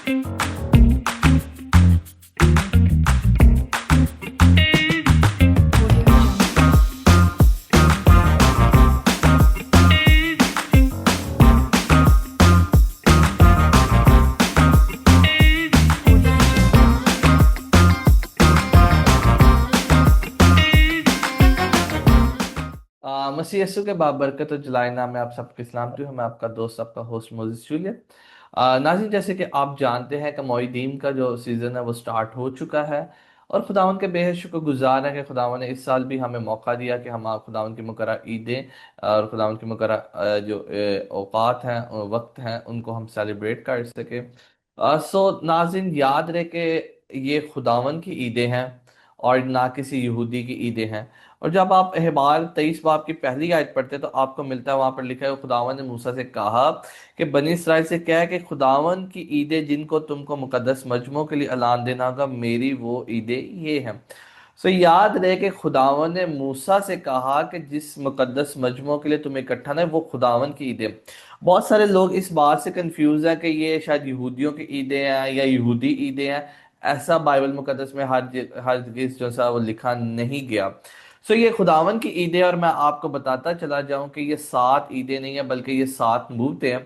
मसीह यीशु के बाबरकत और जलाए नाम में आप सबके सलाम दूं। मैं आपका दोस्त, आपका होस्ट मोजिस जूलियत। नाज़रीन, जैसे कि आप जानते हैं कि मोइदीन का जो सीज़न है वो स्टार्ट हो चुका है। और खुदावन के बेहद शुक्रगुजार है कि खुदावन ने इस साल भी हमें मौका दिया कि हम खुदावन की मुकर्रर ईदें और खुदावन की मुकर्रर जो औकात हैं, वक्त हैं, उनको हम सेलिब्रेट कर सके। सो नाज़रीन, याद रहे कि ये खुदावन की ईदें हैं और ना किसी यहूदी की ईदें हैं। और जब आप अहबार 23 बाब की पहली आयत पढ़ते हैं तो आपको मिलता है, वहां पर लिखा है खुदावन ने मूसा से कहा कि बनी इसराइल से कहा कि खुदावन की ईदें जिनको तुमको मुकद्दस मजमों के लिए ऐलान देना होगा, मेरी वो ईदें ये हैं। सो याद रहे कि खुदावन ने मूसा से कहा कि जिस मुकद्दस मजमों के लिए तुम्हें इकट्ठा ना है वो खुदावन की ईदें। बहुत सारे लोग इस बात से कंफ्यूज हैं कि ये शायद यहूदियों की ईदें हैं या यहूदी ईदें हैं। ऐसा बाइबल मुकद्दस में हर जगह जो सा वो लिखा नहीं गया। सो ये खुदावन की ईदें, और मैं आपको बताता चला जाऊं कि ये 7 ईदें नहीं है बल्कि ये 7 नबूवतें हैं।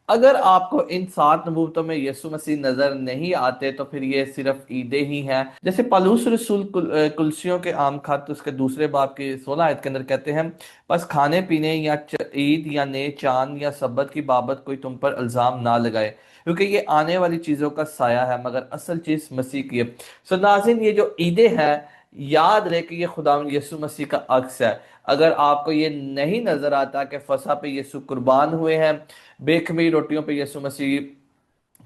अगर आपको इन 7 नबूवतों में यीशु मसीह नजर नहीं आते तो फिर ये सिर्फ ईदें ही हैं। जैसे पलूस रसूल कुलसियों के आम खत उसके दूसरे बाब की 16 आयत के अंदर कहते हैं, बस खाने पीने या ईद या नए चांद या सब्बत की बाबत कोई तुम पर इल्जाम ना लगाए, क्योंकि ये आने वाली चीजों का साया है, मगर असल चीज मसीह की है। सो नाज़रीन, ये जो ईदें हैं, याद रहे कि ये खुदा यीशु मसीह का अक्स है। अगर आपको ये नहीं नजर आता कि फसा पे यीशु कुर्बान हुए हैं, बेखमीर रोटियों पे यीशु मसीह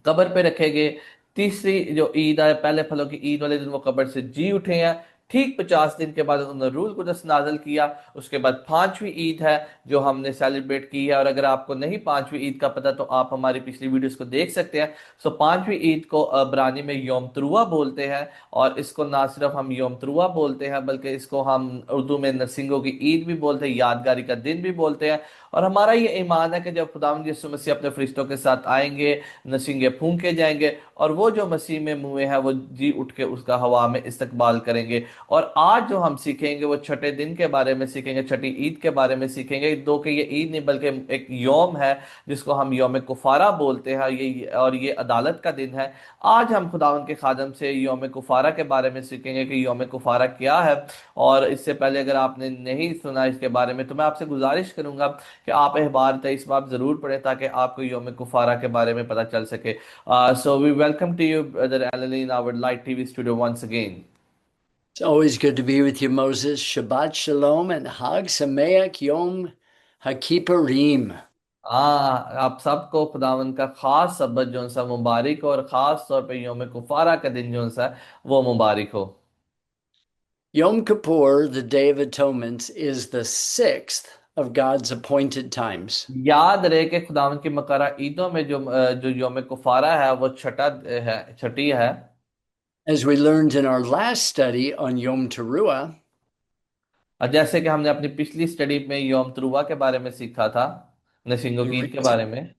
कब्र पे रखे गए, तीसरी जो ईद है पहले फलों की ईद वाले दिन वो कब्र से जी उठे हैं, ठीक 50 दिन के बाद उन्होंने रूल कुदस नाजल किया। उसके बाद 5वीं ईद है जो हमने सेलिब्रेट की है। और अगर आपको नहीं 5वीं ईद का पता तो आप हमारी पिछली वीडियोस को देख सकते हैं। सो 5वीं ईद को अब्रानी में योम तरुआ बोलते हैं। और इसको ना सिर्फ हम योम तरुआ बोलते हैं बल्कि इसको हम उर्दू में नरसिंगों की ईद भी बोलते हैं, यादगारी का दिन भी बोलते हैं। और हमारा ये ईमान है कि जब खुदावंद यीशु मसीह अपने फरिश्तों के साथ आएंगे, नरसिंगे फूंके जाएंगे और वो जो मसीह में मुए हैं वो जी उठ के उसका हवा में इस्तकबाल करेंगे। और आज जो हम सीखेंगे वो छठे दिन के बारे में सीखेंगे, छठी ईद के बारे में सीखेंगे। दो कि ये ईद नहीं बल्कि एक योम है जिसको हम योम कुफारा बोलते हैं, ये और ये अदालत का दिन है। आज हम खुदावंद के खादम से योम कुफारा के बारे में सीखेंगे कि योम कुफारा क्या है। और इससे पहले अगर आपने नहीं सुना इसके बारे में तो मैं आपसे गुजारिश करूंगा कि आप अहबार 23 बाब जरूर पढ़ें ताकि आपको योम कुफारा के बारे में पता चल सके। So we welcome to you, Brother Alan, in our Light TV studio once again. It's always good to be with you, Moses. Shabbat Shalom and Hag Sameach Yom HaKippurim. आप सबको खुदावन का खास सबत जो सा मुबारक हो, और खास तौर पे योम कुफारा का दिन जो सा वो मुबारक हो। Yom Kippur, the Day of Atonement, is the 6th of God's appointed times. याद रहे कि खुदावन की मकरा ईदों में जो योम कुफारा है वो छठी है। As we learned in our last study on Yom Teruah, और जैसे कि हमने अपनी पिछली स्टडी में योम तरुआ के बारे में सीखा था, नरसिंगों की ईद के बारे में।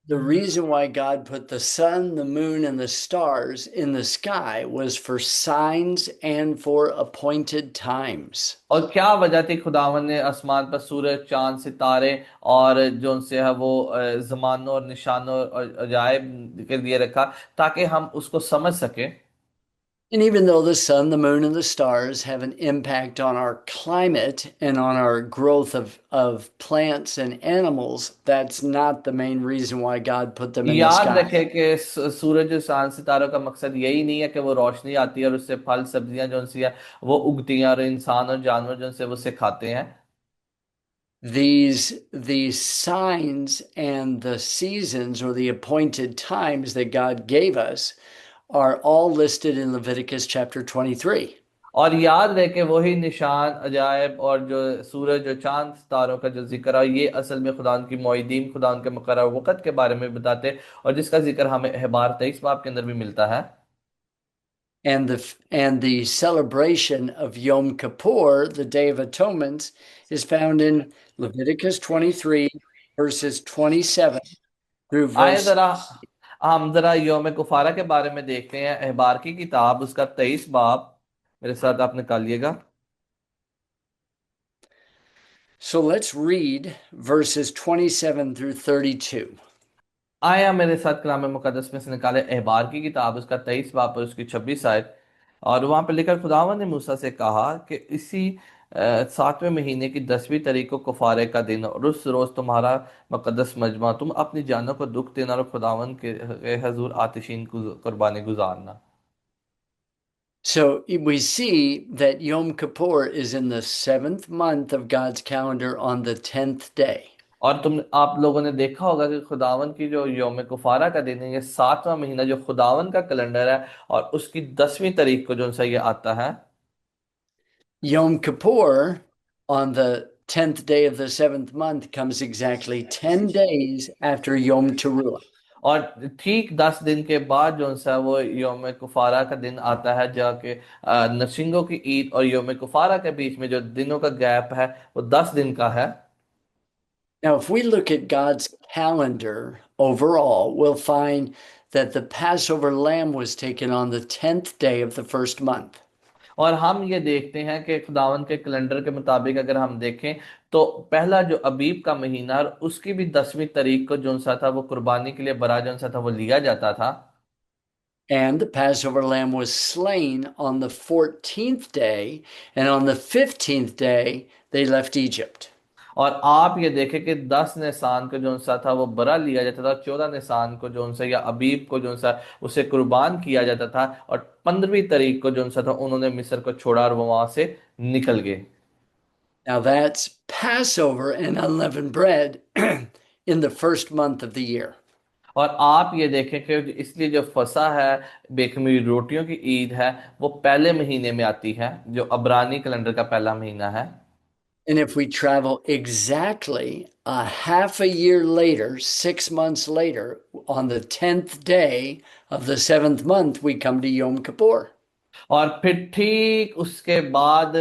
the reason why God put the sun, the moon, and the stars in the sky was for signs and for appointed times. और क्या वजह थी खुदावन ने आसमान पर सूरज, चांद, सितारे और जो उनसे है वो जमानों और निशानों और अजायब के लिए रखा ताकि हम उसको समझ सके। And even though the sun, the moon, and the stars have an impact on our climate and on our growth of plants and animals, that's not the main reason why God put them in the याद sky. रखे कि सूरज और चांद सितारों का मकसद यही नहीं है कि वो रोशनी आती है और उससे फल सब्जियां जो उनसी है वो उगती हैं और इंसान और जानवर जो उनसे वो से खाते हैं। These signs and the seasons or the appointed times that God gave us are all listed in Leviticus chapter 23. और याद रहे कि वही निशान, अजायब और जो सूरज और चांद सितारों का जो जिक्र है ये असल में खुदा की मोइदीन, खुदा के मुकर्रर वक़्त के बारे में बताते और जिसका जिक्र हमें अहबार 23 बाब के अंदर भी मिलता है। And the celebration of Yom Kippur, the Day of Atonement, is found in Leviticus 23 verses 27 through आए verse जरा हम जरा यौम कुफारा के बारे में देखते हैं। अहबार की किताब उसका 23 बाब मेरे साथ आप निकालिएगा। So let's read verses 27 through 32. आया मेरे साथ कलाम मुकद्दस में से निकाले अहबार की किताब उसका 23 बाब और उसकी 26 आयत। और वहां पर लिखा, खुदावन ने मूसा से कहा कि इसी 7वें महीने की 10वीं तारीख को कुफारे का दिन और उस रोज तुम्हारा मुकद्दस मजमा, तुम अपनी जानों को दुख देना और खुदावन के हजूर आतिशीन कुर्बानी गुजारना। So we see that Yom Kippur is in the seventh month of God's calendar on the 10th day. और आप लोगों ने देखा होगा कि खुदावन की जो यौम कुफारा का दिन है, ये 7वां महीना जो खुदावन का कैलेंडर है, और उसकी 10वीं तारीख को जो सा ये आता है। Yom Kippur on the 10th day of the seventh month comes exactly 10 days after Yom Teruah. और ठीक 10 दिन के बाद जो सा वो यौम कुफारा का दिन आता है, जाके नरसिंगों की ईद और यौम कुफारा के बीच में जो दिनों का गैप है वो 10 दिन का है। Now, if we look at God's calendar overall, we'll find that the Passover lamb was taken on the 10th day of the first month. और हम ये देखते हैं कि खुदावन के कैलेंडर के मुताबिक अगर हम देखें तो पहला जो अबीब का महीना और उसकी भी 10वीं तारीख को जो सा था वो कुर्बानी के लिए बरा जो सा था वो लिया जाता था। And the Passover lamb was slain on the 14th day, and on the 15th day, they left Egypt. और आप ये देखें कि 10 निसान को जो सा था वो बरा लिया जाता था, 14 निसान को जो सा या अबीब को जो सा उसे कुर्बान किया जाता था, और 15वीं तारीख को जो सा था उन्होंने मिस्र को छोड़ा और वो वहां से निकल गए। Now, that's Passover and unleavened bread in the first month of the year. और आप ये देखें कि इसलिए जो फसा है, बेखमीरी रोटियों की ईद है, वो पहले महीने में आती है जो अबरानी कैलेंडर का पहला महीना है। And if we travel exactly a half a year later, 6 months later, on the 10th day of the seventh month, we come to Yom Kippur. और फिर ठीक उसके बाद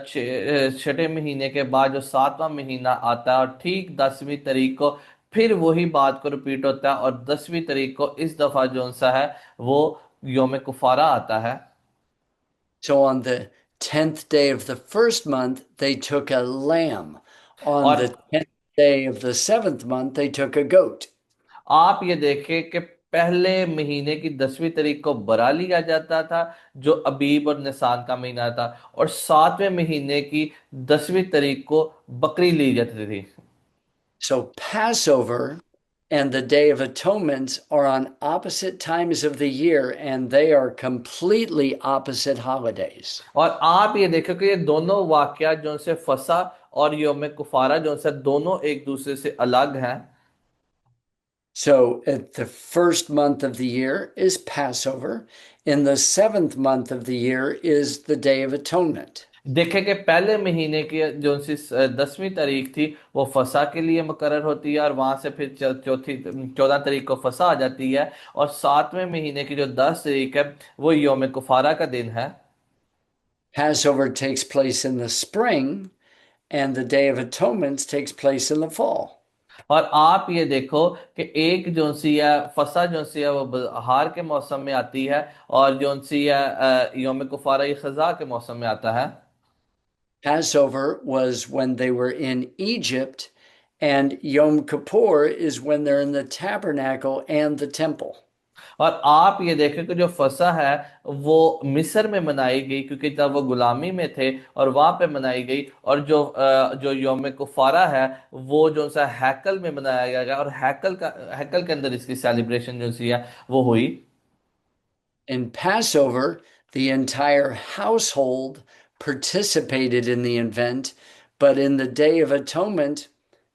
छठे महीने के बाद जो 7वां महीना आता है, और ठीक 10वीं तारीख को फिर वही बात को रिपीट होता है, और 10वीं तारीख को इस दफा जो सा है वो यौम कुफारा आता है। So on the 10th day of the first month, they took a lamb. On और the 10th day of the seventh month, they took a goat. आप ये देखें कि पहले महीने की 10वीं तारीख को बरा लिया जाता था जो अबीब और निसान का महीना था, और 7वें महीने की 10वीं तारीख को बकरी ली जाती थी। So Passover and the Day of Atonement are on opposite times of the year, and they are completely opposite holidays. और आप ये देखो कि ये दोनों वाकया जो से फसा और यौम कुफारा जो से दोनों एक दूसरे से अलग हैं। So at the first month of the year is Passover. In the seventh month of the year is the Day of Atonement. देखें कि पहले महीने की जो सी 10वीं तारीख थी वो फसा के लिए मुकर्रर होती है, और वहां से फिर चौथी 14 तारीख को फसा आ जाती है, और 7वें महीने की जो 10 तारीख है वो यौम कुफारा का दिन है। Passover takes place in the spring, and the Day of Atonement takes place in the fall. और आप ये देखो कि एक जो सी है फसा जो सी है वो बहार के मौसम में आती है, और जो सी है यौम कुफारा ये खजा के मौसम में आता है। Passover was when they were in Egypt, and Yom Kippur is when they're in the tabernacle and the temple. और आप ये देखें कि जो फसा है वो मिस्र में मनाई गई, क्योंकि तब वो गुलामी में थे, और वहां पे मनाई गई। और जो यौम कुफारा है वो जो सा हैकल में मनाया गया, और हैकल के अंदर इसकी सेलिब्रेशन जो सी है वो हुई। In Passover, the entire household participated in the event, but in the Day of Atonement,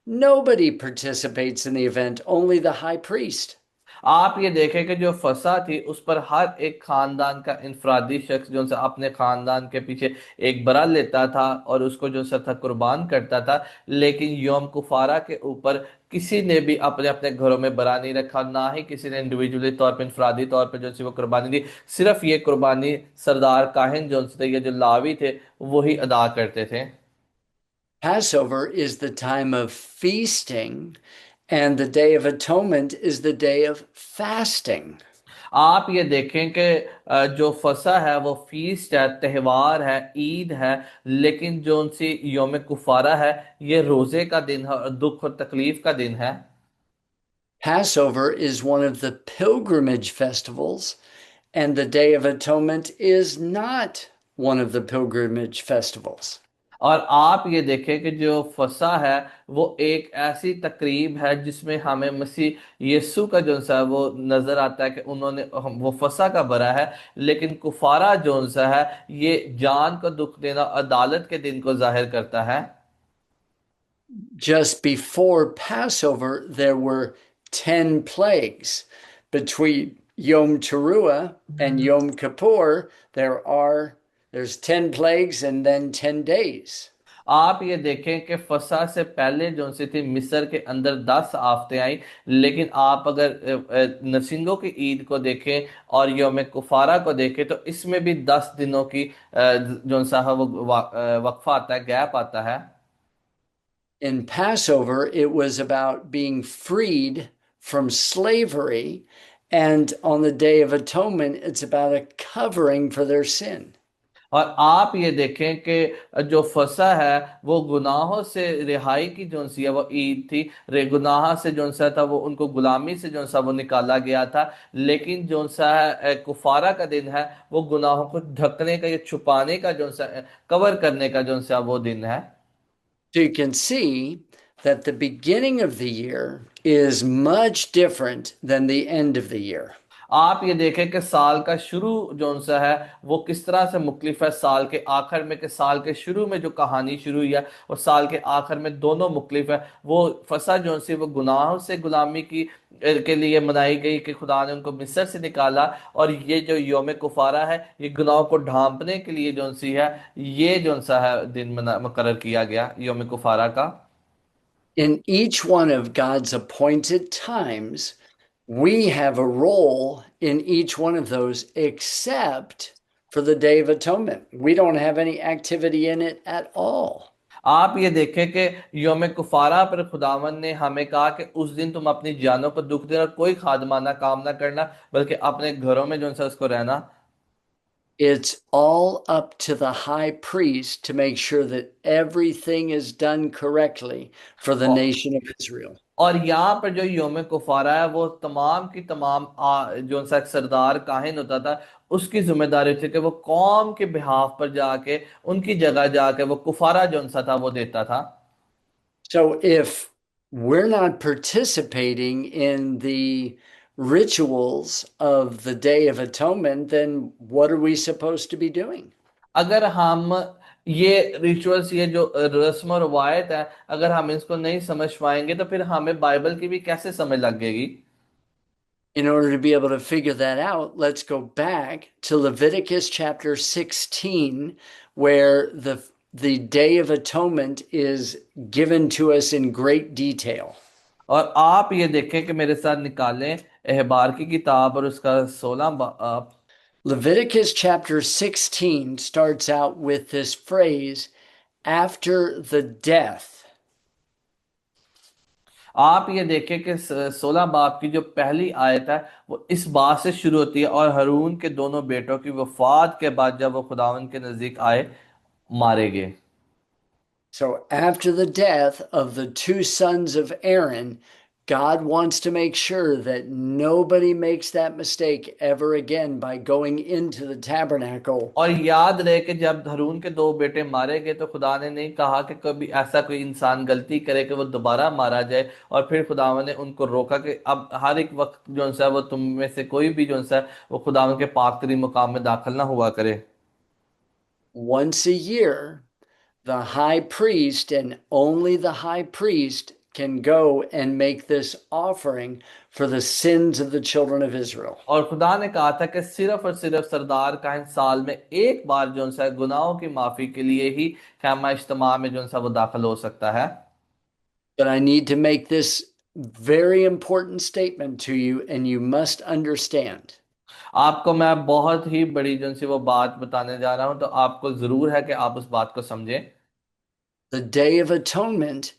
nobody participates in the event, only the high priest. आप ये देखें कि जो फसा थी उस पर हर एक खानदान का इनफरादी शख्स जो सा अपने खानदान के पीछे एक बरा लेता था और उसको जो सा था कुर्बान करता था, लेकिन यौम कुफारा के ऊपर किसी ने भी अपने अपने घरों में बरा नहीं रखा, ना ही किसी ने इंडिविजुअली तौर पर इनफरादी तौर पर जो सी वो कुर्बानी दी। सिर्फ ये कुर्बानी सरदार काहिन जो थे या जो लावी थे वही अदा करते थे। Passover is the time of feasting, And the Day of Atonement is the day of fasting. आप ये देखें कि जो फसा है वो फीस्ट है, त्योहार है, ईद है। लेकिन जो उनसे योम कुफारा है, ये रोजे का दिन है और दुख और तकलीफ का दिन है। Passover is one of the pilgrimage festivals, and the Day of Atonement is not one of the pilgrimage festivals. और आप ये देखें कि जो फसा है वो एक ऐसी तकरीब है जिसमें हमें मसीह यीशु का जो सा है वो नजर आता है कि उन्होंने वो फसा का बरा है। लेकिन कुफारा जो सा है ये जान को दुख देना, अदालत के दिन को जाहिर करता है। Just before Passover, there were 10 plagues. Between Yom Teruah and Yom Kippur, there's 10 plagues and then 10 days. आप ये देखें कि फसा से पहले जो सी थी मिस्र के अंदर 10 आफतें आई। लेकिन आप अगर नरसिंगों की ईद को देखें और योम कुफारा को देखें तो इसमें भी 10 दिनों की जो सा है वो वक्फा आता है, गैप आता है। In Passover, it was about being freed from slavery. And on the Day of Atonement, it's about a covering for their sin. और आप ये देखें कि जो फसा है वो गुनाहों से रिहाई की जो सी है वो ईद थी। रे गुनाह से जो सा था वो उनको गुलामी से जो सा वो निकाला गया था। लेकिन जो सा है कुफारा का दिन है वो गुनाहों को ढकने का या छुपाने का जो सा कवर करने का जो सा वो दिन है। So you can see that the beginning of the year is much different than the end of the year. आप ये देखें कि साल का शुरू जो सा है वो किस तरह से मुख्तलिफ है साल के आखिर में। कि साल के शुरू में जो कहानी शुरू हुई है और साल के आखिर में दोनों मुख्तलिफ है। वो फसा जो सी वो गुनाहों से गुलामी की के लिए मनाई गई कि खुदा ने उनको मिस्र से निकाला। और ये जो योम कुफारा है ये गुनाहों को ढांपने के लिए जो सी है ये जो सा है दिन मुकर्रर किया गया योम कुफारा का। In each one of God's appointed times, we have a role in each one of those, except for the Day of Atonement. We don't have any activity in it at all. आप ये देखें कि योम Kufra पर खुदावन ने हमें कहा कि उस दिन तुम अपनी जानों को दुख देना, कोई खादमाना काम ना करना, बल्कि अपने घरों में जो है उसको रहना। It's all up to the high priest to make sure that everything is done correctly for the और nation of Israel. और यहाँ पर जो योम कुफारा है वो तमाम की तमाम जो सा एक सरदार काहिन होता था उसकी जिम्मेदारी थी कि वो कौम के बिहाफ पर जाके उनकी जगह जाके वो कुफारा जो सा था वो देता था। So if we're not participating in the rituals of the Day of Atonement, then what are we supposed to be doing? अगर हम ये रिचुअल्स, ये जो रस्म और रवायत है, अगर हम इसको नहीं समझ पाएंगे तो फिर हमें बाइबल की भी कैसे समझ लगेगी। In order to be able to figure that out, let's go back to Leviticus chapter 16, where the Day of Atonement is given to us in great detail. और आप ये देखें कि मेरे साथ निकालें एहबार की किताब और उसका 16 Leviticus chapter 16 starts out with this phrase, after the death. आप ये देखें कि 16 बाब की जो पहली आयत है वो इस बात से शुरू होती है, और हारून के दोनों बेटों की वफात के बाद जब वो खुदावन के नजदीक आए मारे गए। So, after the death of the two sons of Aaron, God wants to make sure that nobody makes that mistake ever again by going into the tabernacle. और याद रहे कि जब हारून के दो बेटे मारे गए तो खुदा ने नहीं कहा कि कभी ऐसा कोई इंसान गलती करे कि वो दोबारा मारा जाए। और फिर खुदावन ने उनको रोका कि अब हर एक वक्त जो सा वो तुम में से कोई भी जो सा वो खुदावन के पाकतरी मुकाम में दाखिल ना हुआ करे। Once a year, the high priest and only the high priest can go and make this offering for the sins of the children of Israel. और खुदा ने कहा था कि सिर्फ और सिर्फ सरदार काहिन साल में एक बार जो सा गुनाहों की माफी के लिए ही खैमा इज्तिमा में जो सा वो दाखिल हो सकता है। But I need to make this very important statement to you, and you must understand. आपको मैं बहुत ही बड़ी जो सी वो बात बताने जा रहा हूं, तो आपको जरूर है कि आप उस बात को समझें। The Day of Atonement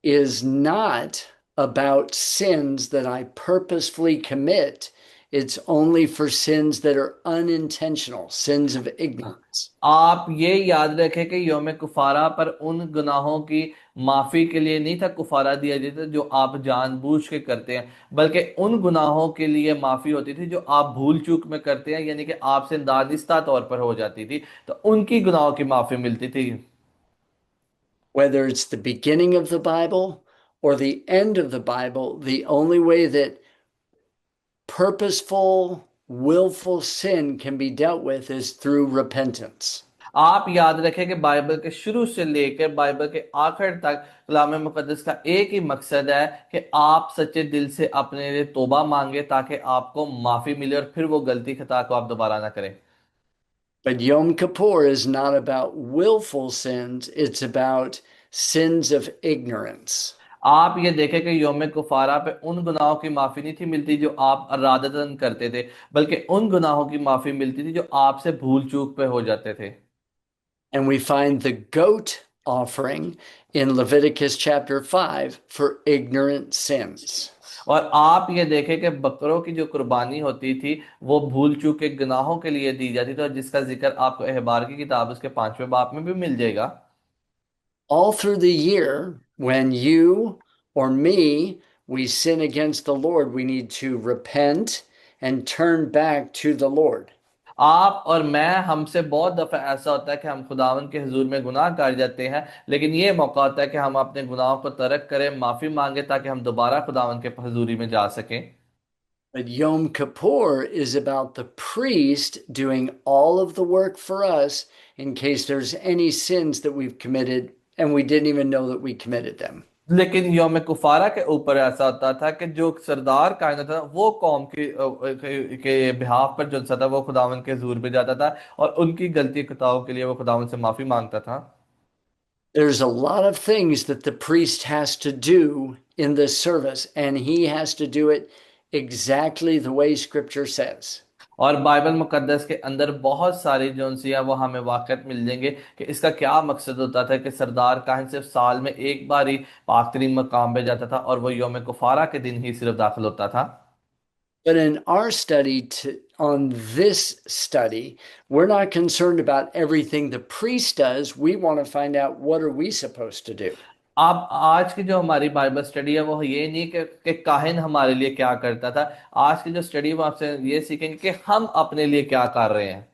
is not about sins that I purposefully commit. It's only for sins that are unintentional, sins of ignorance. आप ये याद रखें कि यौम कुफारा पर उन गुनाहों की माफी के लिए नहीं था कुफारा दिया जाता जो आप जानबूझ के करते हैं, बल्कि उन गुनाहों के लिए माफी होती थी जो आप भूल चूक में करते हैं, यानी कि आपसे दानिस्ता तौर पर हो जाती थी, तो उनकी गुनाहों की माफी मिलती थी। Whether it's the beginning of the Bible or the end of the Bible, the only way that purposeful, willful sin can be dealt with is through repentance. आप याद रखें कि बाइबल के शुरू से लेकर बाइबल के आखिर तक कलाम मुकद्दस का एक ही मकसद है कि आप सच्चे दिल से अपने लिए तौबा मांगे ताकि आपको माफी मिले और फिर वो गलती खता को आप दोबारा ना करें। But Yom Kippur is not about willful sins, it's about sins of ignorance. आप ये देखें कि यौम कुफारा पे उन गुनाहों की माफी नहीं थी मिलती जो आप इरादतन करते थे, बल्कि उन गुनाहों की माफी मिलती थी जो आपसे भूल चूक पे हो जाते थे। And we find the goat offering in Leviticus chapter 5 for ignorant sins. और आप ये देखें कि बकरों की जो कुर्बानी होती थी वो भूल चूक के गुनाहों के लिए दी जाती थी, और जिसका जिक्र आपको अहबार की किताब उसके 5वें बाब में भी मिल जाएगा। All through the year, when you or me, we sin against the Lord, we need to repent and turn back to the Lord. आप और मैं, हमसे बहुत दफा ऐसा होता है कि हम खुदावन के हुजूर में गुनाह कर जाते हैं, लेकिन ये मौका होता है कि हम अपने गुनाहों को तर्क करें, माफी मांगे, ताकि हम दोबारा खुदावन के हुजूरी में जा सकें। But Yom Kippur is about the priest doing all of the work for us in case there's any sins that we've committed and we didn't even know that we committed them. लेकिन यौम Kufra के ऊपर ऐसा होता था कि जो सरदार कायनात था वो कौम के बिहाफ पर जो सा था वो खुदावन के हुजूर पे जाता था और उनकी गलती खताओं के लिए वो खुदावन से माफी मांगता था। There's a lot of things that the priest has to do in this service, and he has to do it exactly the way Scripture says. और बाइबल मुकद्दस के अंदर बहुत सारी जो सी है वो हमें वाकई मिल जाएंगे कि इसका क्या मकसद होता था कि सरदार काहन सिर्फ साल में एक बार ही पाक मकाम पे जाता था और वो यौम कुफारा के दिन ही सिर्फ दाखिल होता था। But in our on this study, we're not concerned about everything the priest does. We want to find out what are we supposed to do. आप आज की जो हमारी बाइबल स्टडी है वो ये नहीं कि काहिन हमारे लिए क्या करता था। आज की जो स्टडी वो आपसे ये सीखेंगे कि हम अपने लिए क्या कर रहे हैं।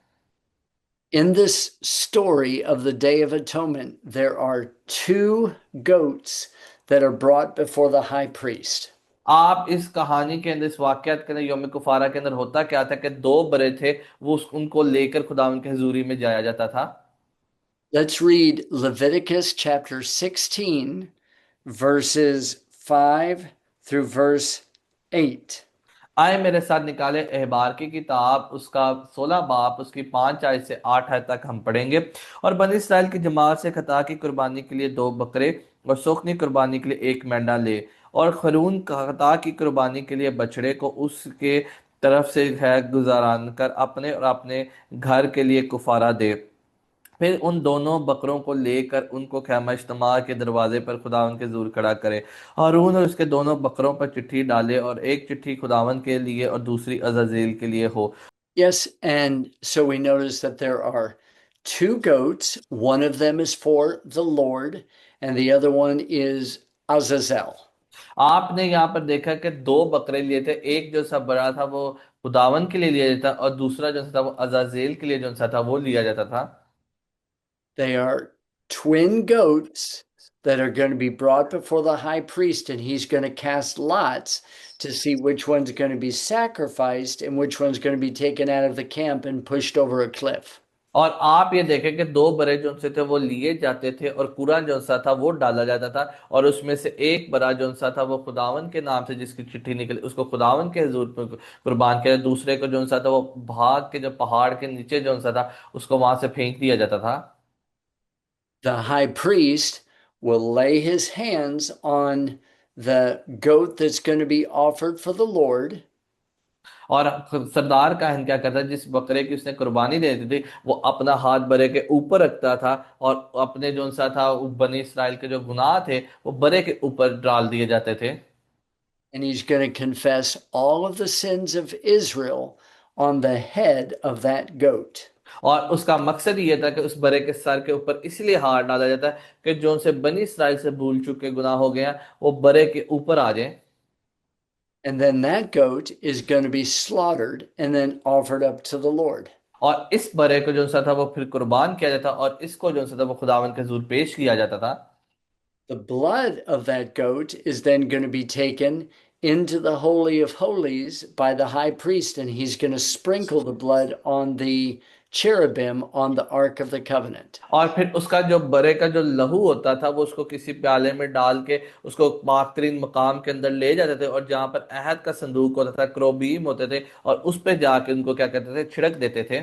In this story of the Day of Atonement, there are two goats that are brought before the high priest. आप इस कहानी के अंदर, इस वाकयात के अंदर, यौम कुफारा के अंदर होता क्या था कि दो बड़े थे, वो उनको लेकर खुदा उनके हजूरी में जाया जाता था। Let's read Leviticus chapter 16, verses 5 through verse 8. आए मेरे साथ निकाले अहबार की किताब उसका 16 बाब उसकी 5 आयत से 8 आयत तक हम पढ़ेंगे। और बनी इसराइल की जमात से खता की कुर्बानी के लिए दो बकरे और सोखनी कुर्बानी के लिए एक मेंढा ले, और खरून खता की कुर्बानी के लिए बछड़े को उसके तरफ से है गुजारान कर अपने और अपने घर के लिए कुफारा दे। फिर उन दोनों बकरों को लेकर उनको खैमा इज्तिमा के दरवाजे पर खुदावन के हुजूर खड़ा करे। हारून और उसके दोनों बकरों पर चिट्ठी डाले, और एक चिट्ठी खुदावन के लिए और दूसरी अजाजेल के लिए हो। Yes, and so we notice that there are two goats. One of them is for the Lord, and the other one is Azazel. आपने यहाँ पर देखा कि दो बकरे लिए थे, एक जो सा बड़ा था वो खुदावन के लिए लिया जाता और दूसरा जो सा था वो अजाजेल के लिए जो सा था वो लिया जाता था। They are twin goats that are going to be brought before the high priest, and he's going to cast lots to see which one's going to be sacrificed and which one's going to be taken out of the camp and pushed over a cliff. और आप ये देखें कि दो बड़े जो से थे वो लिए जाते थे और पूरा जो सा था वो डाला जाता था, और उसमें से एक बड़ा जो सा था वो खुदावन के नाम से जिसकी चिट्ठी निकली उसको खुदावन के हुजूर पे कुर्बान किया, दूसरे को जो सा था वो भाग के जो पहाड़ के नीचे जो सा था उसको वहां से फेंक दिया जाता था। The high priest will lay his hands on the goat that's going to be offered for the Lord. और सरदार काहन क्या करता, जिस बकरे की उसने कुर्बानी दे दी थी वो अपना हाथ बरे के ऊपर रखता था और अपने जो सा था बनी इसराइल के जो गुनाह थे वो बरे के ऊपर डाल दिए जाते थे। and he's going to confess all of the sins of Israel on the head of that goat. और उसका मकसद ये था कि उस बड़े के सर के ऊपर इसलिए हाथ डाला जाता है कि जो उनसे बनी इसराइल से भूल चुके गुनाह हो गए हैं वो बड़े के ऊपर आ जाए। And then that goat is going to be slaughtered and then offered up to the Lord. और इस बरे को जो सा था वो फिर कुर्बान किया जाता और इसको जो सा था वो खुदावंद के हजूर पेश किया जाता था। The blood of that goat is then going to be taken into the Holy of Holies by the high priest, and he's going to sprinkle the blood on the cherubim on the Ark of the Covenant. और फिर उसका जो बरे का जो लहू होता था वो उसको किसी प्याले में डाल के उसको पाक तरीन मकाम के अंदर ले जाते थे और जहां पर अहद का संदूक होता था, क्रोबीम होते थे, और उस पे जाके उनको क्या कहते थे, छिड़क देते थे।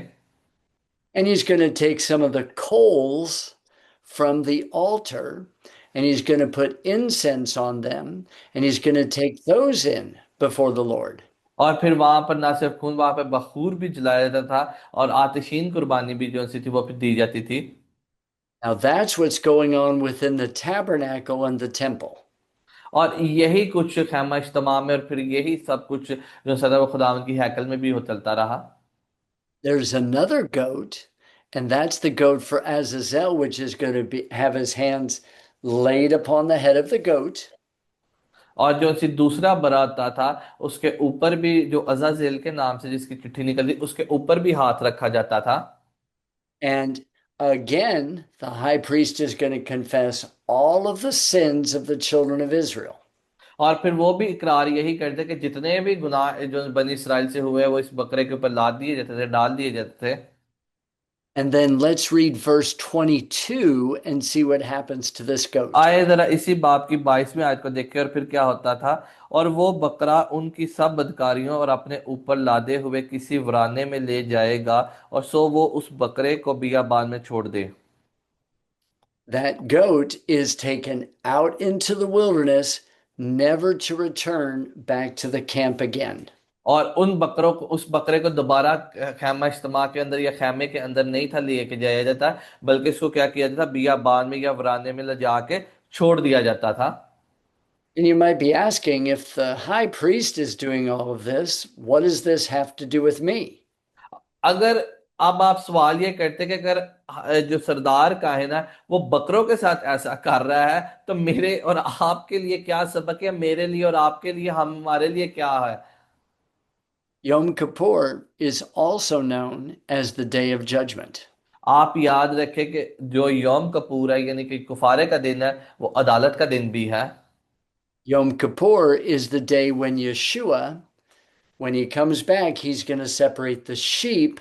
And he's going to take some of the coals from the altar and he's going to put incense on them and he's going to take those in before the Lord. और फिर वहां पर ना सिर्फ खून, वहां पर बखूर भी जलाया जाता था और आतिशीन कुर्बानी भी जो सी थी वो फिर दी जाती थी। Now that's what's going on within the tabernacle and the temple. और यही कुछ खैमा इज्तिमा में और फिर यही सब कुछ जो सदा वो खुदा की हैकल में भी हो चलता रहा। There's another goat, and that's the goat for Azazel, which is going to have his hands laid upon the head of the goat. और जो सी दूसरा बराता था उसके ऊपर भी, जो अजाजेल के नाम से जिसकी चिट्ठी निकलती, उसके ऊपर भी हाथ रखा जाता था। And again, the high priest is going to confess all of the sins of the children of Israel. और फिर वो भी इकरार यही करते कि जितने भी गुनाह जो बनी इसराइल से हुए वो इस बकरे के ऊपर लाद दिए जाते थे, डाल दिए जाते थे। And then let's read verse 22 and see what happens to this goat. आए जरा इसी बाप की 22वीं आयत को देखें और फिर क्या होता था। और वो बकरा उनकी सब बदकारियों और अपने ऊपर लादे हुए किसी वराने में ले जाएगा और सो वो उस बकरे को बियाबान में छोड़ दे। That goat is taken out into the wilderness, never to return back to the camp again. और उन बकरों को, उस बकरे को दोबारा खैमा इज्तिमा के अंदर या खैमे के अंदर नहीं था लेके जाया जाता, बल्कि इसको क्या किया जाता, बियाबान में या वराने में ले जाके छोड़ दिया जाता था। And you might be asking, if the high priest is doing all of this, what does this have to do with me? अगर अब आप सवाल ये करते कि अगर जो सरदार का है ना वो बकरों के साथ ऐसा कर रहा है तो मेरे और आपके लिए क्या सबक है, मेरे लिए और आपके लिए, हमारे लिए क्या है। Yom Kippur is also known as the Day of Judgment. आप याद रखें कि जो यौम कपूर है यानी कि कुफारे का दिन है वो अदालत का दिन भी है। Yom Kippur is the day when Yeshua, when he comes back, he's going to separate the sheep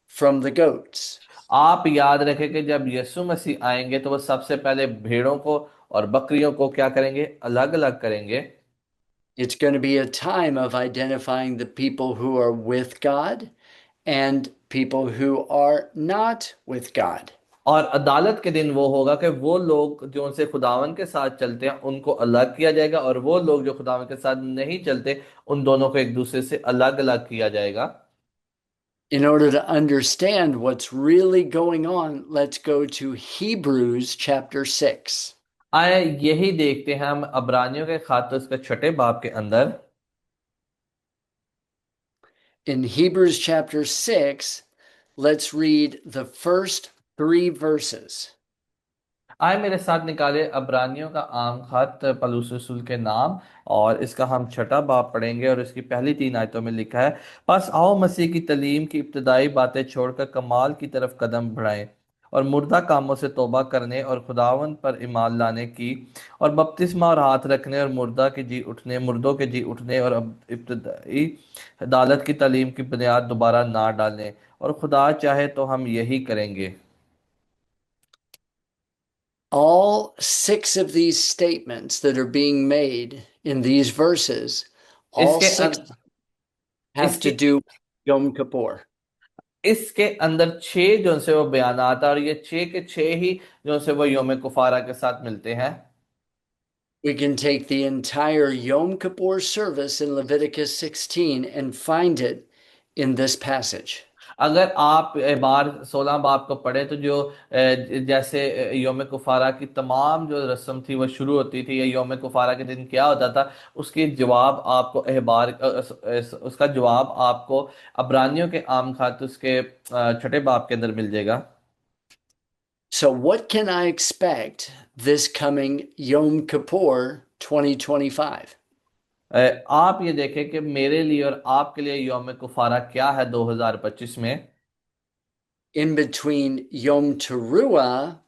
from the goats. आप याद रखें कि जब यीशु मसीह आएंगे तो वो सबसे पहले भेड़ों को और बकरियों को क्या करेंगे, अलग अलग करेंगे। It's going to be a time of identifying the people who are with God and people who are not with God. और अदालत के दिन वो होगा कि वो लोग जो उनसे खुदावन के साथ चलते हैं उनको अलग किया जाएगा और वो लोग जो खुदावन के साथ नहीं चलते उन दोनों को एक दूसरे से अलग अलग किया जाएगा। In order to understand what's really going on, let's go to Hebrews chapter 6. आए यही देखते हैं हम अबरानियों के खाते उसके छठे बाब के अंदर। In Hebrews chapter 6, let's read the first 3 verses. आए मेरे साथ निकाले अबरानियों का आम खत पलूस रसूल के नाम, और इसका हम छठा बाब पढ़ेंगे और इसकी पहली 3 आयतों में लिखा है, बस आओ मसीह की तलीम की इब्तदाई बातें छोड़कर कमाल की तरफ कदम बढ़ाएं और मुर्दा कामों से तौबा करने और खुदावन पर ईमान लाने की और बपतिस्मा और हाथ रखने और मुर्दा के जी उठने, मुर्दों के जी उठने और अब इब्तदाई अदालत की तलीम की बुनियाद दोबारा ना डालें, और खुदा चाहे तो हम यही करेंगे। All 6 of these statements that are being made in these verses, all इसके 6 have to इसके do with Yom Kippur. इसके अंदर 6 जो से वो बयानात है और ये 6 के 6 ही जो से वो योम कुफारा के साथ मिलते हैं। We can take the entire Yom Kippur service in Leviticus 16 and find it in this passage. अगर आप बार 16 बाब को पढ़े तो जो जैसे योम कुफारा की तमाम जो रस्म थी वो शुरू होती थी, या योम कुफारा के दिन क्या होता था, उसके जवाब आपको उसका जवाब आपको अब्रानियों के आम खात उसके छठे बाब के अंदर मिल जाएगा। So, what can I expect this coming Yom Kippur 2025? आप ये देखें कि मेरे लिए और आपके लिए योम कुफारा क्या है 2025 में। In between Yom Teruah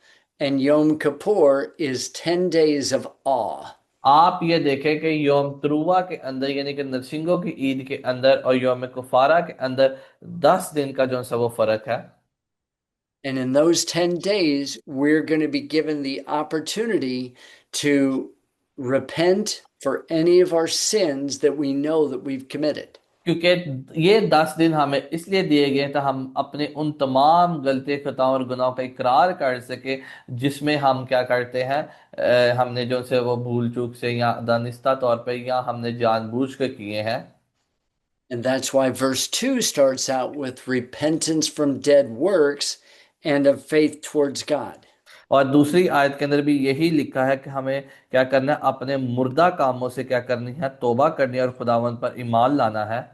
and Yom Kippur is 10 days of awe. आप ये देखें कि योम तरुआ के अंदर यानी कि नरसिंगों की ईद के अंदर और योम कुफारा के अंदर 10 दिन का जो सा वो फर्क है। And in those 10 days, we're going to be given the opportunity to repent for any of our sins that we know that we've committed. क्योंकि ये 10 दिन हमें इसलिए दिए गए तो हम अपने उन तमाम गलती खताओं और गुनाहों का इकरार कर सके, जिसमें हम क्या करते हैं, हमने जो से वो भूल चूक से या दानिस्ता तौर पे या हमने जानबूझ के किए हैं। And that's why verse 2 starts out with repentance from dead works and of faith towards God. और दूसरी आयत के अंदर भी यही लिखा है कि हमें क्या करना है, अपने मुर्दा कामों से क्या करनी है, तौबा करनी है और खुदावंद पर ईमान लाना है।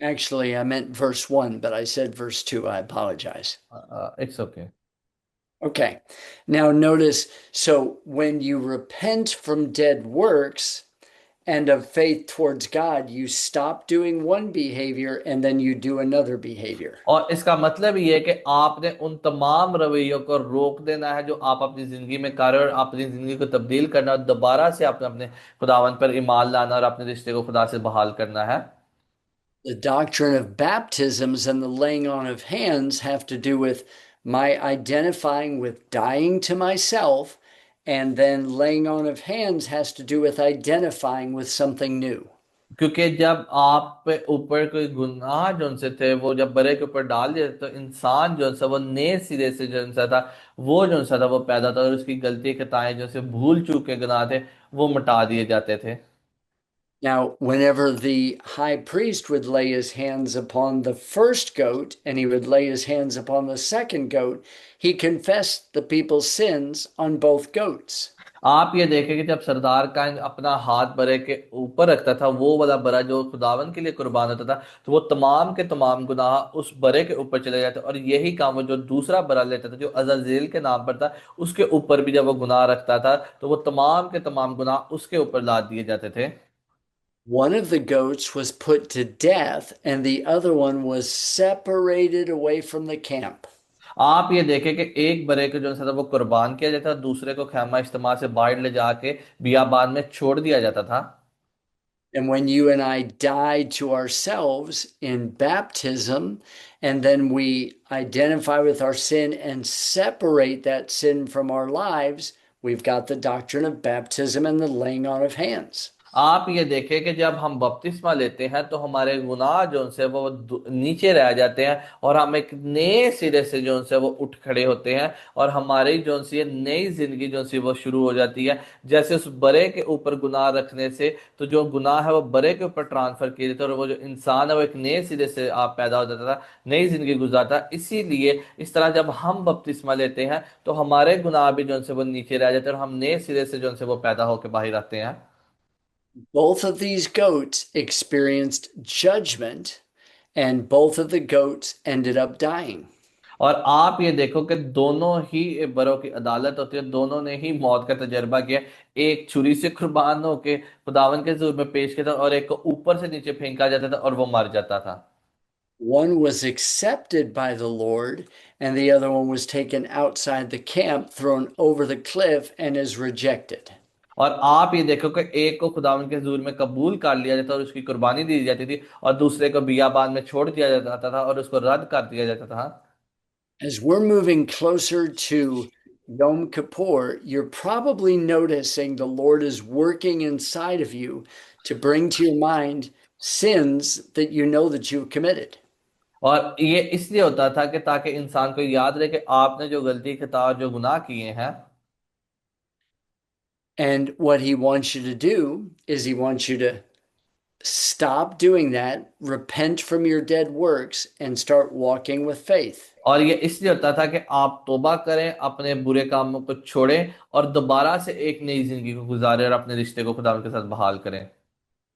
Actually, I meant verse 1, but I said verse 2. I apologize. It's okay. Okay. Now notice, so when you repent from dead works and of faith towards God, you stop doing one behavior and then you do another behavior. और इसका मतलब ये है कि आपने उन तमाम रवैयों को रोक देना है जो आप अपनी जिंदगी में कर रहे हो, और अपनी जिंदगी को तब्दील करना और दोबारा से आपने अपने खुदावंद पर ईमान लाना और अपने रिश्ते को खुदा से बहाल करना है। The doctrine of baptisms and the laying on of hands have to do with my identifying with dying to myself, and then laying on of hands has to do with identifying with something new. क्योंकि जब आप पे ऊपर कोई गुनाह जो उनसे थे वो जब बड़े के ऊपर डाल दिए तो इंसान जो सा वो नए सिरे से जो सा था, वो जो सा था वो पैदा था, और उसकी गलती खताएं जो से भूल चूक के गुनाह थे वो मिटा दिए जाते थे। Now, whenever the high priest would lay his hands upon the first goat and he would lay his hands upon the second goat, he confessed the people's sins on both goats. आप ये देखें कि जब सरदार का अपना हाथ बरे के ऊपर रखता था, वो वाला बरा जो खुदावन के लिए कुर्बान होता था, तो वो तमाम के तमाम गुनाह उस बरे के ऊपर चले जाते, और यही काम वो जो दूसरा बरा लेता था जो अजाजेल के नाम पर था, उसके ऊपर भी जब वो गुनाह रखता था तो वो तमाम के तमाम गुनाह उसके ऊपर लाद दिए जाते थे। One of the goats was put to death and the other one was separated away from the camp. आप ये देखें कि एक बरे को जो था वो कुर्बान किया जाता था, दूसरे को खैमा इज्तिमा से बाहर ले जाके बियाबान में छोड़ दिया जाता था। And when you and I die to ourselves in baptism, and then we identify with our sin and separate that sin from our lives, we've got the doctrine of baptism and the laying on of hands. आप ये देखें कि जब हम बपतिस्मा लेते हैं तो हमारे गुनाह जो से वो नीचे रह जाते हैं, और हम एक नए सिरे से जो से वो उठ खड़े होते हैं, और हमारी जो सी नई जिंदगी जो सी वो शुरू हो जाती है। जैसे उस बड़े के ऊपर गुनाह रखने से तो जो गुनाह है वो बड़े के ऊपर ट्रांसफर किए जाते हैं, और वो जो इंसान है वो एक नए सिरे से आप पैदा हो जाता था, नई जिंदगी गुजारता। इसीलिए इस तरह जब हम बपतिस्मा लेते हैं तो हमारे गुनाह भी जो से वो नीचे रह जाते हैं, और हम नए सिरे से जो से वो पैदा होकर बाहर आते हैं। Both of these goats experienced judgment, and both of the goats ended up dying. और आप ये देखो कि दोनों ही बरों की अदालत होती है, दोनों ने ही मौत का तजर्बा किया। एक छुरी से कुर्बान होके खुदावन के ज़ुबान में पेश किया था, और एक को ऊपर से नीचे फेंका जाता था और वो मर जाता था। One was accepted by the Lord, and the other one was taken outside the camp, thrown over the cliff, and is rejected. और आप ये देखो कि एक को खुदावन के हजूर में कबूल कर लिया जाता और उसकी कुर्बानी दी जाती थी, और दूसरे को बियाबान में छोड़ दिया जाता था और उसको रद्द कर दिया जाता था। As we're moving closer to Yom Kippur, you're probably noticing the Lord is working inside of you to bring to your mind sins that you know that you've committed. और ये इसलिए होता था कि ताकि इंसान को याद रहे कि आपने जो गलती खता जो गुनाह किए हैं। And what he wants you to do is he wants you to stop doing that, repent from your dead works, and start walking with faith. और ये इसलिए होता था कि आप तौबा करें, अपने बुरे कामों को छोड़ें और दोबारा से एक नई जिंदगी को गुजारें और अपने रिश्ते को खुदा के साथ बहाल करें।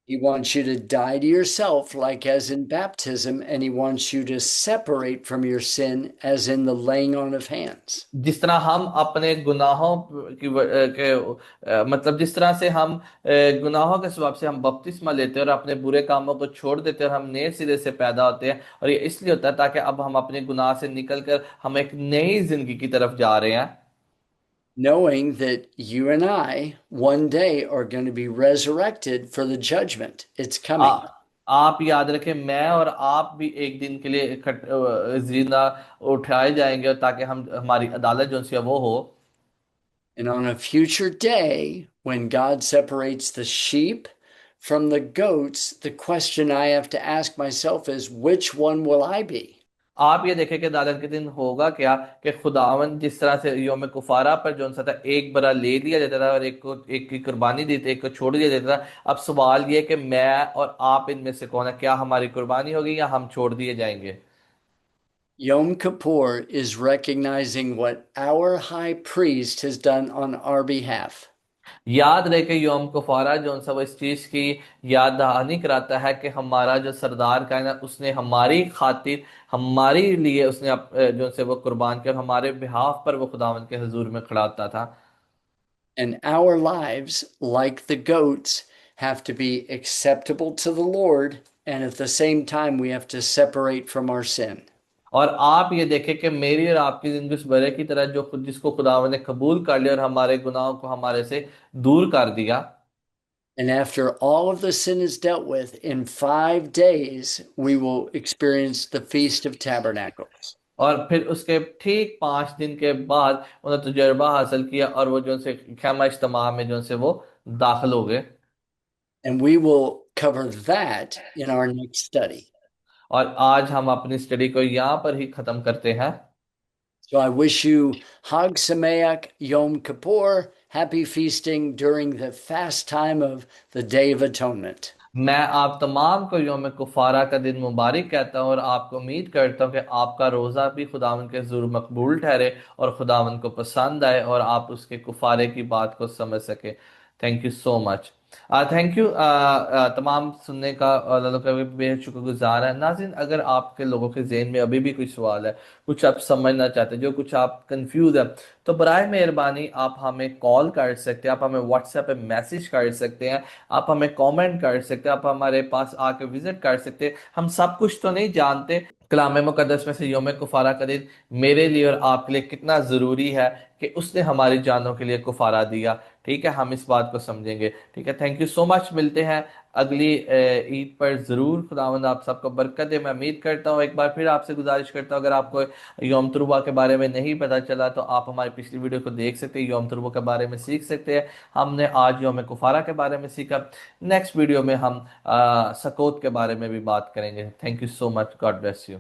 He wants you to die to yourself, like as in baptism, and he wants you to separate from your sin, as in the laying on of hands. जिस तरह हम अपने गुनाहों मतलब जिस तरह से हम गुनाहों के स्वभाव से हम बपतिस्मा लेते हैं और अपने बुरे कामों को छोड़ देते हैं और हम नए सिरे से पैदा होते हैं, और ये इसलिए होता है ताकि अब हम अपने गुनाह से निकल कर हम एक नई जिंदगी की तरफ जा रहे हैं। Knowing that you and I one day are going to be resurrected for the judgment. It's uh, coming. आप याद रखें, मैं और आप भी एक दिन के लिए जिंदा उठाए जाएंगे ताकि हम हमारी अदालत जो सी है वो हो। And on a future day, when God separates the sheep from the goats, the question I have to ask myself is, which one will I be? आप ये देखें कि अदालत के दिन होगा क्या, कि खुदावन जिस तरह से योम कुफारा पर जो सा था एक बरा ले लिया जाता था और एक को एक की कुर्बानी दी थी, एक को छोड़ दिया जाता था। अब सवाल ये कि मैं और आप इनमें से कौन है, क्या हमारी कुर्बानी होगी या हम छोड़ दिए जाएंगे। Yom Kippur is recognizing what our high priest has done on our behalf. याद रहे कि योम कुफारा जो सा वो इस चीज की याद दहानी कराता है कि हमारा जो सरदार का है ना, उसने हमारी खातिर हमारे लिए उसने जो से वो कुर्बान किया और हमारे बिहाफ पर वो खुदावन के हजूर में खड़ा होता था। And our lives, like the goats, have to be acceptable to the Lord. And at the same time, we have to separate from our sin. और आप ये देखें कि मेरी और आपकी जिंदगी उस बड़े की तरह जो खुद जिसको खुदावन ने कबूल कर लिया और हमारे गुनाहों को हमारे से दूर कर दिया। And after all of the sin is dealt with, in 5 days, we will experience the Feast of Tabernacles. और फिर उसके ठीक 5 दिन के बाद उन्होंने तजुर्बा हासिल किया और वो जो से खैमा इज्तिमा में जो से वो दाखिल हो गए। And we will cover that in our next study. और आज हम अपनी स्टडी को यहाँ पर ही खत्म करते हैं। So I wish you Hag Sameach, Yom Kippur, happy feasting during the fast time of the Day of Atonement. मैं आप तमाम को योम कुफारा का दिन मुबारक कहता हूँ और आपको उम्मीद करता हूँ कि आपका रोज़ा भी खुदावन के ज़रूर मकबूल ठहरे और खुदावन को पसंद आए और आप उसके कुफारे की बात को समझ सके। Thank you so much. Thank you तमाम सुनने का लोगों का भी बेहद शुक्रगुजार है। नाज़रीन, अगर आपके लोगों के जहन में अभी भी कोई सवाल है, कुछ आप समझना चाहते हैं, जो कुछ आप कंफ्यूज है, तो बराए मेहरबानी आप हमें कॉल कर सकते हैं, आप हमें व्हाट्सएप पे मैसेज कर सकते हैं, आप हमें कमेंट कर सकते हैं, आप हमारे पास आके विजिट कर सकते हैं। हम सब कुछ तो नहीं जानते कलाम मुकद्दस में से योम कुफारा का दिन मेरे लिए और आपके लिए कितना ज़रूरी है कि उसने हमारी जानों के लिए कुफारा दिया। ठीक है, हम इस बात को समझेंगे। ठीक है, थैंक यू सो मच। मिलते हैं अगली ईद पर ज़रूर। खुदावंद आप सबको बरकत दे। मैं उम्मीद करता हूँ, एक बार फिर आपसे गुजारिश करता हूँ, अगर आपको यौम तुरुबा के बारे में नहीं पता चला तो आप हमारी पिछली वीडियो को देख सकते हैं, यौम तुरुबा के बारे में सीख सकते हैं। हमने आज यौम कुफारा के बारे में सीखा। नेक्स्ट वीडियो में हम सकौत के बारे में भी बात करेंगे। Thank you so much. God bless you.